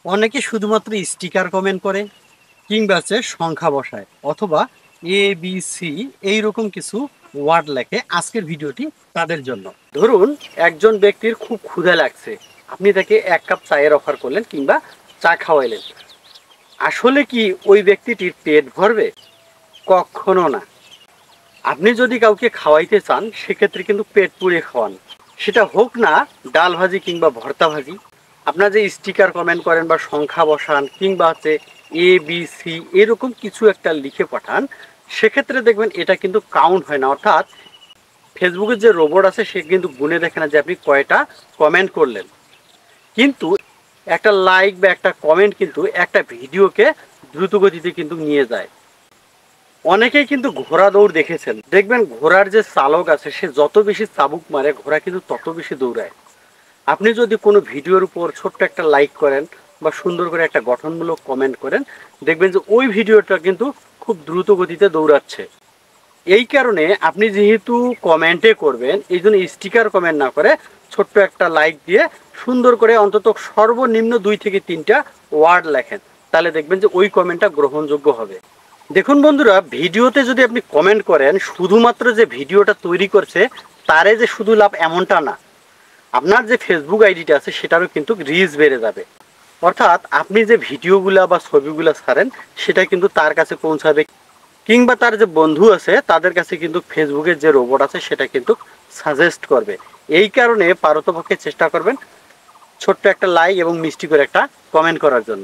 অনেকে শুধুমাত্র sticker comment করে কিংবা হচ্ছে সংখ্যা বসায় অথবা ABC এইরকম কিছু ওয়ার্ড লেখে। আজকের ভিডিওটি তাদের জন্য। ধরুন একজন ব্যক্তির খুব ক্ষুধা লাগছে, আপনি তাকে 1 কাপ চায়ের অফার করলেন কিংবা চা খাওয়াইলেন। আসলে কি ওই ব্যক্তিটির পেট ভরবে? কখনো না। আপনি যদি কাউকে খাওয়াইতে চান সেক্ষেত্রে কিন্তু পেট পুড়ে খাওয়ান, সেটা হোক না ডাল ভাজি কিংবা ভর্তা ভাজি। আপনার যে স্টিকার কমেন্ট করেন বা সংখ্যা বসান কিংবা হচ্ছে ABC এরকম কিছু একটা লিখে পাঠান, সেক্ষেত্রে দেখবেন এটা কিন্তু কাউন্ট হয় না। অর্থাৎ ফেসবুকের যে রোবট আছে সে কিন্তু গুনে দেখে না যে আপনি কয়টা কমেন্ট করলেন। কিন্তু একটা লাইক বা একটা কমেন্ট কিন্তু একটা ভিডিওকে দ্রুত গতিতে কিন্তু নিয়ে যায়। অনেকেই কিন্তু ঘোড়া দৌড় দেখেছেন, দেখবেন ঘোড়ার যে চালক আছে সে যত বেশি চাবুক মারে ঘোড়া কিন্তু তত বেশি দৌড়ায়। আপনি যদি কোনো ভিডিওর উপর ছোট্ট একটা লাইক করেন বা সুন্দর করে একটা গঠনমূলক কমেন্ট করেন, দেখবেন যে ওই ভিডিওটা কিন্তু খুব দ্রুত গতিতে দৌড়াচ্ছে। এই কারণে আপনি যেহেতু কমেন্টে করবেন, এই জন্য স্টিকার কমেন্ট না করে ছোট্ট একটা লাইক দিয়ে সুন্দর করে অন্তত সর্বনিম্ন 2 থেকে 3টা ওয়ার্ড লেখেন, তাহলে দেখবেন যে ওই কমেন্টটা গ্রহণযোগ্য হবে। দেখুন বন্ধুরা, ভিডিওতে যদি আপনি কমেন্ট করেন শুধুমাত্র যে ভিডিওটা তৈরি করছে তারে যে শুধু লাভ এমনটা না, আপনার যে ফেসবুক আইডিটা আছে সেটারও কিন্তু রিচ বেড়ে যাবে। অর্থাৎ আপনি যে ভিডিওগুলা বা ছবিগুলা ছাড়েন সেটা কিন্তু তার কাছে পৌঁছাবে কিংবা তার যে বন্ধু আছে তাদের কাছে কিন্তু ফেসবুকের যে রোবট আছে সেটা কিন্তু সাজেস্ট করবে। এই কারণে পারতপক্ষে চেষ্টা করবেন ছোট্ট একটা লাইক এবং মিষ্টি করে একটা কমেন্ট করার জন্য।